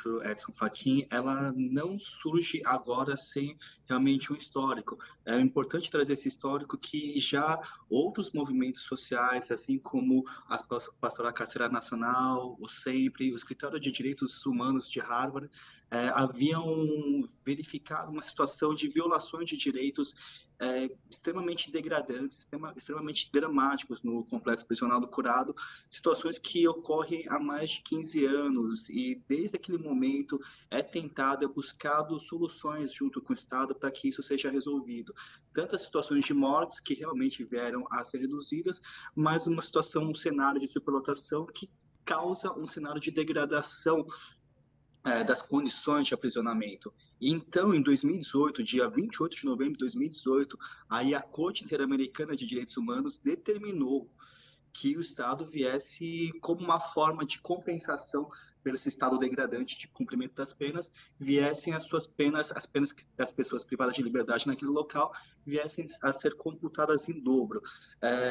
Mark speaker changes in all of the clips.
Speaker 1: ministro Edson Fachin, ela não surge agora sem realmente um histórico. É importante trazer esse histórico que já outros movimentos sociais, assim como a Pastoral Carcerária Nacional, o SEMPRE, o Escritório de Direitos Humanos de Harvard, haviam verificado uma situação de violações de direitos extremamente degradantes, extremamente dramáticos no complexo prisional do Curado, situações que ocorrem há mais de 15 anos e desde aquele momento é tentado, é buscado soluções junto com o Estado para que isso seja resolvido. Tantas situações de mortes que realmente vieram a ser reduzidas, mas uma situação, um cenário de superlotação que causa um cenário de degradação das condições de aprisionamento. E então, em 2018, dia 28 de novembro de 2018, aí a Corte Interamericana de Direitos Humanos determinou que o Estado viesse como uma forma de compensação pelo esse estado degradante de cumprimento das penas, viessem as suas penas, as penas das pessoas privadas de liberdade naquele local, viessem a ser computadas em dobro.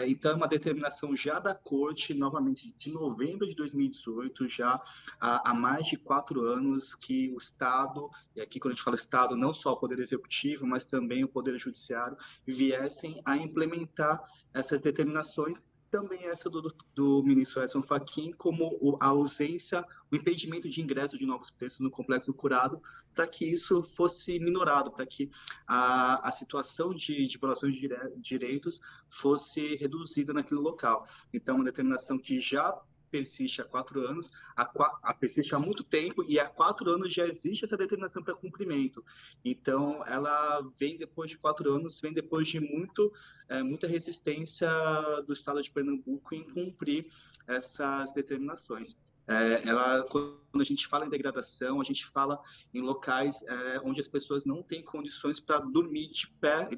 Speaker 1: Então, é uma determinação já da Corte, novamente, de novembro de 2018, já há mais de 4 anos, que o Estado, e aqui quando a gente fala Estado, não só o Poder Executivo, mas também o Poder Judiciário, viessem a implementar essas determinações, também essa do ministro Edson Fachin, como a ausência, o impedimento de ingresso de novos presos no Complexo do Curado, para que isso fosse minorado, para que a situação de violações de direitos fosse reduzida naquele local. Então, uma determinação que já persiste há 4 anos, persiste há muito tempo, e há 4 anos já existe essa determinação para cumprimento. Então, ela vem depois de 4 anos, vem depois de muita resistência do Estado de Pernambuco em cumprir essas determinações. Quando a gente fala em degradação, a gente fala em locais onde as pessoas não têm condições para dormir de pé,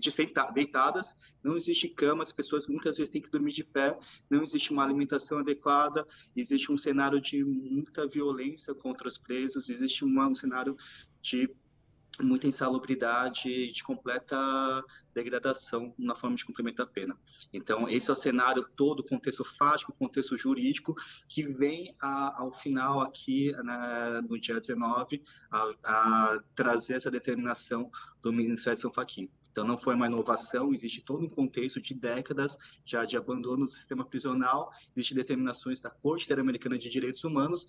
Speaker 1: deitadas, não existe cama, as pessoas muitas vezes têm que dormir de pé, não existe uma alimentação adequada, existe um cenário de muita violência contra os presos, existe um cenário de muita insalubridade, de completa degradação na forma de cumprimento da pena. Então, esse é o cenário todo, o contexto fático, o contexto jurídico, que vem ao final aqui, né, no dia 19, a trazer essa determinação do Ministério de São Fachin. Então, não foi uma inovação, existe todo um contexto de décadas já de abandono do sistema prisional, existem determinações da Corte Interamericana de Direitos Humanos,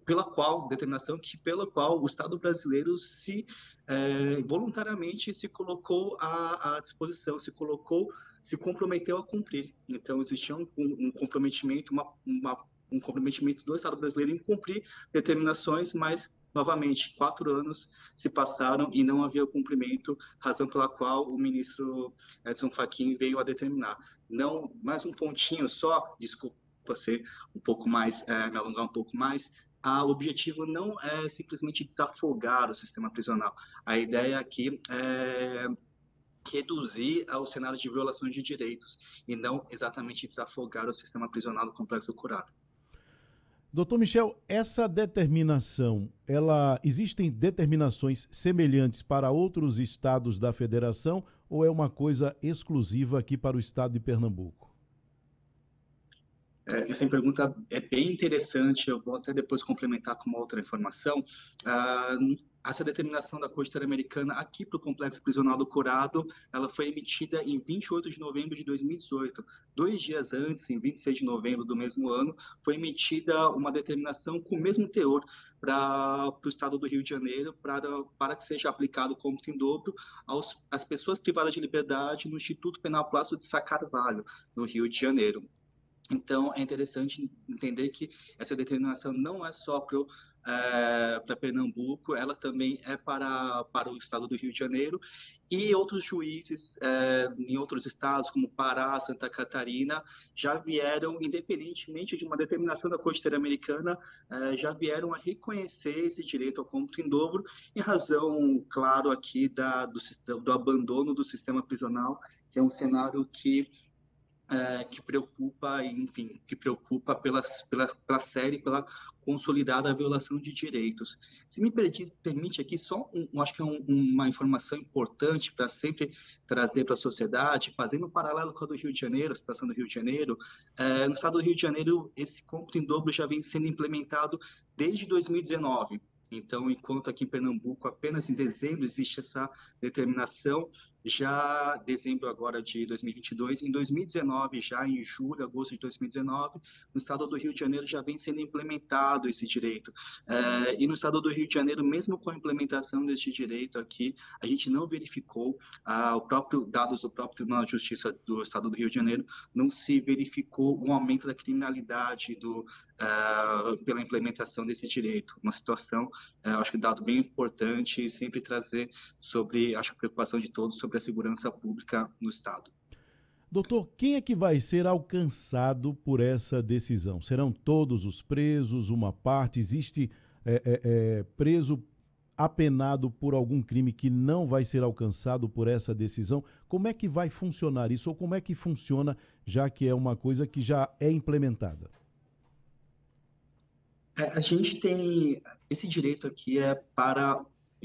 Speaker 1: pela qual o Estado brasileiro voluntariamente se colocou à disposição, se comprometeu a cumprir. Então, existia um comprometimento, um comprometimento do Estado brasileiro em cumprir determinações, mas novamente, 4 anos se passaram e não havia cumprimento, razão pela qual o ministro Edson Fachin veio a determinar. Não, mais um pontinho só, desculpa ser um pouco mais, me alongar um pouco mais, o objetivo não é simplesmente desafogar o sistema prisional. A ideia aqui é reduzir ao cenário de violações de direitos e não exatamente desafogar o sistema prisional do Complexo do Curado.
Speaker 2: Doutor Michel, essa determinação, existem determinações semelhantes para outros estados da federação ou é uma coisa exclusiva aqui para o estado de Pernambuco?
Speaker 1: Essa pergunta é bem interessante, eu vou até depois complementar com uma outra informação. Essa determinação da Corte Interamericana aqui para o Complexo Prisional do Curado, ela foi emitida em 28 de novembro de 2018. 2 dias antes, em 26 de novembro do mesmo ano, foi emitida uma determinação com o mesmo teor para o Estado do Rio de Janeiro, para que seja aplicado como em dobro às pessoas privadas de liberdade no Instituto Penal Plácido de Sá Carvalho, no Rio de Janeiro. Então, é interessante entender que essa determinação não é só para Pernambuco, ela também é para o estado do Rio de Janeiro e outros juízes em outros estados, como Pará, Santa Catarina, já vieram, independentemente de uma determinação da Corte Interamericana, já vieram a reconhecer esse direito ao cômputo em dobro, em razão, claro, aqui do abandono do sistema prisional, que é um cenário que preocupa, enfim, que preocupa pela série, pela consolidada violação de direitos. Se me permite aqui só, acho que é uma informação importante para sempre trazer para a sociedade, fazendo um paralelo com a do Rio de Janeiro, a situação do Rio de Janeiro. No estado do Rio de Janeiro, esse cômputo em dobro já vem sendo implementado desde 2019. Então, enquanto aqui em Pernambuco, apenas em dezembro existe essa determinação, já dezembro agora de 2022, em 2019, já em julho, agosto de 2019, no estado do Rio de Janeiro já vem sendo implementado esse direito. E no estado do Rio de Janeiro, mesmo com a implementação deste direito aqui, a gente não verificou, o próprio dados do próprio Tribunal de Justiça do estado do Rio de Janeiro, não se verificou um aumento da criminalidade pela implementação desse direito. Uma situação, acho que dado bem importante e sempre trazer sobre, acho que a preocupação de todos sobre a segurança pública no Estado.
Speaker 2: Doutor, quem é que vai ser alcançado por essa decisão? Serão todos os presos, uma parte? Existe preso apenado por algum crime que não vai ser alcançado por essa decisão? Como é que vai funcionar isso? Ou como é que funciona, já que é uma coisa que já é implementada?
Speaker 1: A gente tem esse direito aqui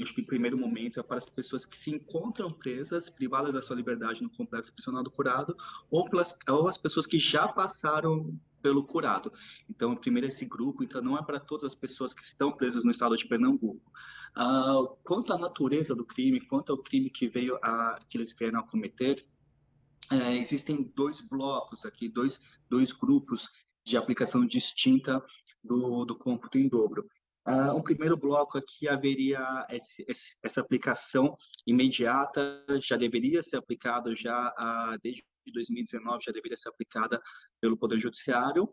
Speaker 1: acho que em primeiro momento é para as pessoas que se encontram presas, privadas da sua liberdade no complexo prisional do Curado, ou as pessoas que já passaram pelo Curado. Então, primeiro esse grupo, então não é para todas as pessoas que estão presas no estado de Pernambuco. Quanto à natureza do crime, quanto ao crime que eles vieram a cometer, existem dois blocos aqui, dois grupos de aplicação distinta do cômputo em dobro. O primeiro bloco aqui haveria essa aplicação imediata, já deveria ser aplicado desde 2019, já deveria ser aplicada pelo Poder Judiciário,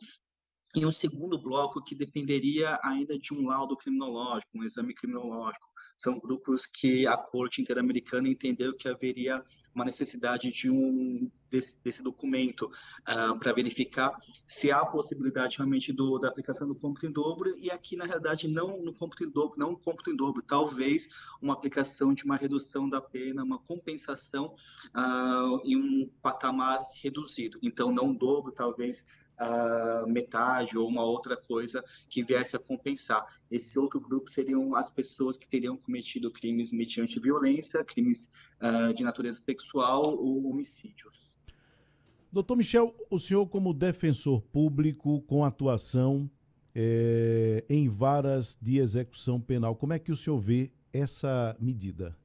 Speaker 1: e um segundo bloco que dependeria ainda de um laudo criminológico, um exame criminológico. São grupos que a Corte Interamericana entendeu que haveria uma necessidade desse documento para verificar se há possibilidade realmente da aplicação do cômputo em dobro, e aqui, na realidade, não no cômputo em dobro, não no cômputo em dobro, talvez uma aplicação de uma redução da pena, uma compensação em um patamar reduzido. Então, não dobro, talvez metade ou uma outra coisa que viesse a compensar. Esse outro grupo seriam as pessoas que teriam cometido crimes mediante violência, crimes de natureza sexual ou homicídios.
Speaker 2: Doutor Michel, o senhor como defensor público com atuação em varas de execução penal, como é que o senhor vê essa medida?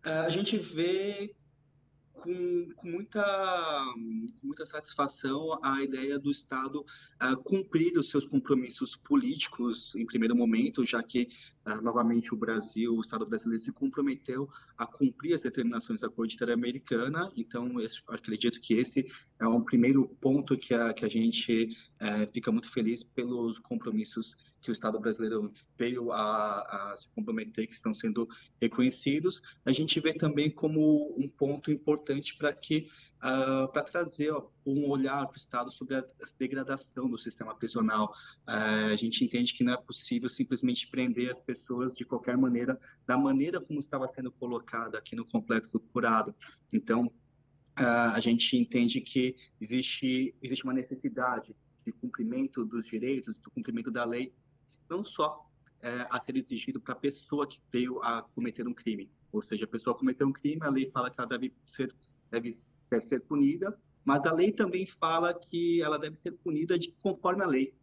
Speaker 1: A gente vê com muita satisfação a ideia do Estado cumprir os seus compromissos políticos em primeiro momento, já que, novamente, o Estado brasileiro se comprometeu a cumprir as determinações da Corte Interamericana. Então, acredito que esse é um primeiro ponto que a gente fica muito feliz pelos compromissos que o Estado brasileiro veio a se comprometer, que estão sendo reconhecidos. A gente vê também como um ponto importante para trazer um olhar para o Estado sobre a degradação do sistema prisional. A gente entende que não é possível simplesmente prender as pessoas de qualquer maneira, da maneira como estava sendo colocada aqui no Complexo do Curado. Então, a gente entende que existe uma necessidade de cumprimento dos direitos, do cumprimento da lei, não só a ser exigido para a pessoa que veio a cometer um crime. Ou seja, a pessoa cometeu um crime, a lei fala que ela deve ser punida, mas a lei também fala que ela deve ser punida conforme a lei.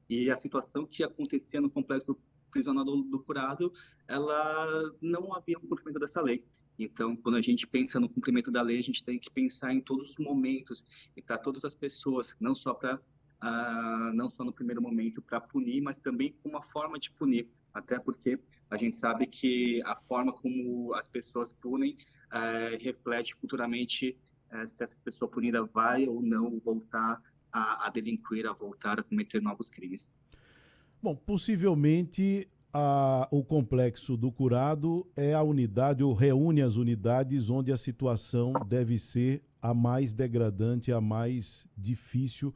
Speaker 1: E a situação que acontecia no complexo prisional do Curado, ela não havia um cumprimento dessa lei. Então, quando a gente pensa no cumprimento da lei, a gente tem que pensar em todos os momentos e para todas as pessoas, não só no primeiro momento para punir, mas também como uma forma de punir. Até porque a gente sabe que a forma como as pessoas punem reflete futuramente se essa pessoa punida vai ou não voltar a delinquir, a voltar a cometer novos crimes.
Speaker 2: Bom, possivelmente o complexo do Curado é a unidade ou reúne as unidades onde a situação deve ser a mais degradante, a mais difícil,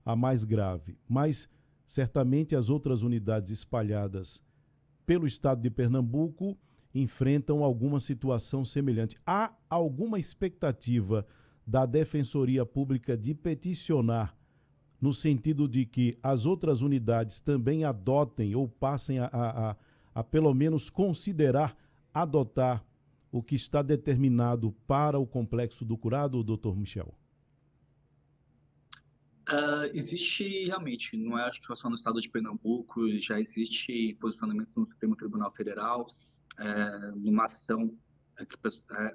Speaker 2: a mais grave. Mas certamente as outras unidades espalhadas pelo estado de Pernambuco enfrentam alguma situação semelhante. Há alguma expectativa da Defensoria Pública de peticionar no sentido de que as outras unidades também adotem ou passem a pelo menos considerar adotar o que está determinado para o Complexo do Curado, doutor Michel?
Speaker 1: Existe realmente, não é acho que só no estado de Pernambuco, já existe posicionamento no Supremo Tribunal Federal, numa ação,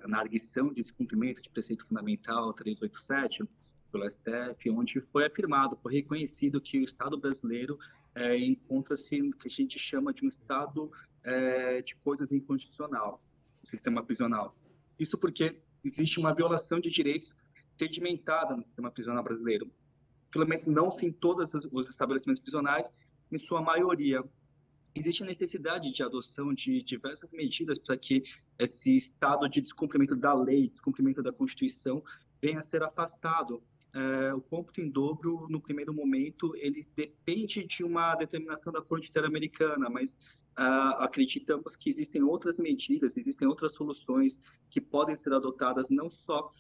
Speaker 1: na arguição de descumprimento de preceito fundamental 387 pelo STF, onde foi afirmado, foi reconhecido que o Estado brasileiro encontra-se no que a gente chama de um estado de coisas inconstitucional, o sistema prisional. Isso porque existe uma violação de direitos sedimentada no sistema prisional brasileiro, pelo menos não em todos os estabelecimentos prisionais, em sua maioria. Existe a necessidade de adoção de diversas medidas para que esse estado de descumprimento da lei, descumprimento da Constituição, venha a ser afastado. O cômputo em dobro, no primeiro momento, ele depende de uma determinação da Corte Interamericana, mas acreditamos que existem outras medidas, existem outras soluções que podem ser adotadas não só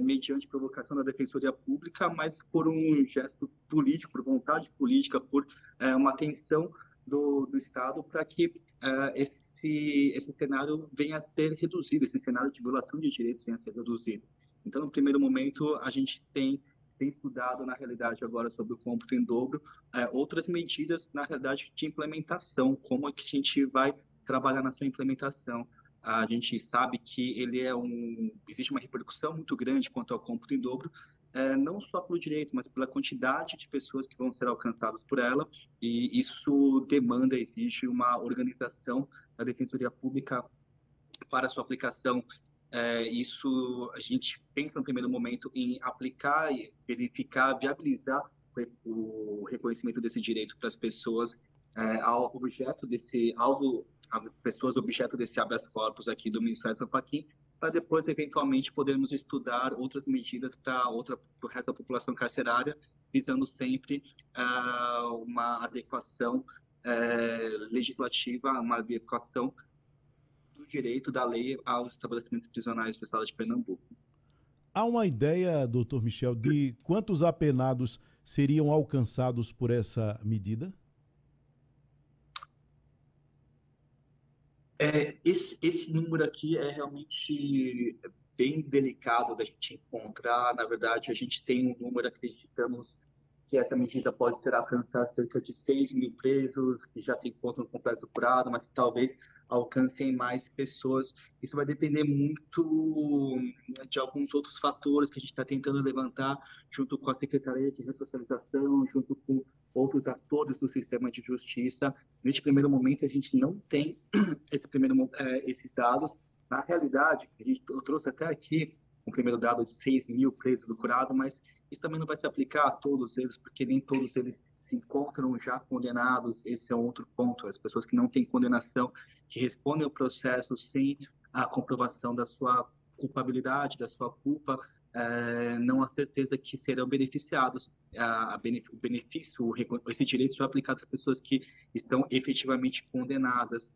Speaker 1: mediante provocação da Defensoria Pública, mas por um gesto político, por vontade política, por uma atenção do Estado para que esse cenário venha a ser reduzido, esse cenário de violação de direitos venha a ser reduzido. Então, no primeiro momento, a gente tem estudado, na realidade, agora sobre o cômputo em dobro, outras medidas, na realidade, de implementação, como é que a gente vai trabalhar na sua implementação. A gente sabe que existe uma repercussão muito grande quanto ao cômputo em dobro, não só pelo direito, mas pela quantidade de pessoas que vão ser alcançadas por ela, e isso exige uma organização da Defensoria Pública para sua aplicação. Isso a gente pensa no primeiro momento em aplicar, verificar, viabilizar o reconhecimento desse direito para as pessoas pessoas objeto desse habeas corpus aqui do Ministério São Joaquim, para depois, eventualmente, podermos estudar outras medidas para o resto da população carcerária, visando sempre uma adequação legislativa, uma adequação do direito da lei aos estabelecimentos prisionais do Estado de Pernambuco.
Speaker 2: Há uma ideia, doutor Michel, de quantos apenados seriam alcançados por essa medida?
Speaker 1: Esse número aqui é realmente bem delicado da gente encontrar. Na verdade, a gente tem um número, acreditamos que essa medida pode ser alcançar cerca de 6 mil presos que já se encontram no complexo curado, mas que talvez alcancem mais pessoas. Isso vai depender muito de alguns outros fatores que a gente está tentando levantar junto com a Secretaria de Ressocialização, junto com outros atores do sistema de justiça. Neste primeiro momento, a gente não tem esses dados. Na realidade, eu trouxe até aqui um primeiro dado de 6 mil presos do curado, mas isso também não vai se aplicar a todos eles, porque nem todos eles se encontram já condenados. Esse é um outro ponto. As pessoas que não têm condenação, que respondem ao processo sem a comprovação da sua culpabilidade, da sua culpa, não há certeza que serão beneficiados. O benefício, esse direito só é aplicado às pessoas que estão efetivamente condenadas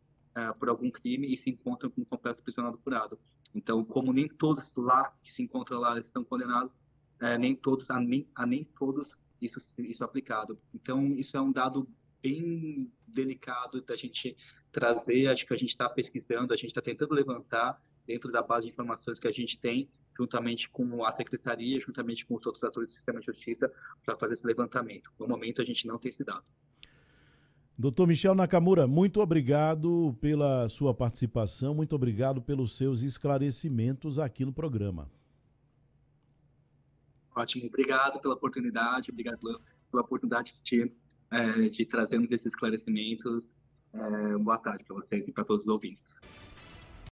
Speaker 1: por algum crime e se encontram com o complexo prisional do curado. Então, como nem todos lá que se encontram lá estão condenados, nem todos isso é aplicado. Então, isso é um dado bem delicado da gente trazer. Acho que a gente está pesquisando, a gente está tentando levantar dentro da base de informações que a gente tem, juntamente com a Secretaria, juntamente com os outros atores do sistema de justiça, para fazer esse levantamento. No momento, a gente não tem esse dado.
Speaker 2: Doutor Michel Nakamura, muito obrigado pela sua participação, muito obrigado pelos seus esclarecimentos aqui no programa.
Speaker 1: Ótimo, obrigado pela oportunidade, obrigado pela oportunidade de trazermos esses esclarecimentos. Boa tarde para vocês e para todos os ouvintes.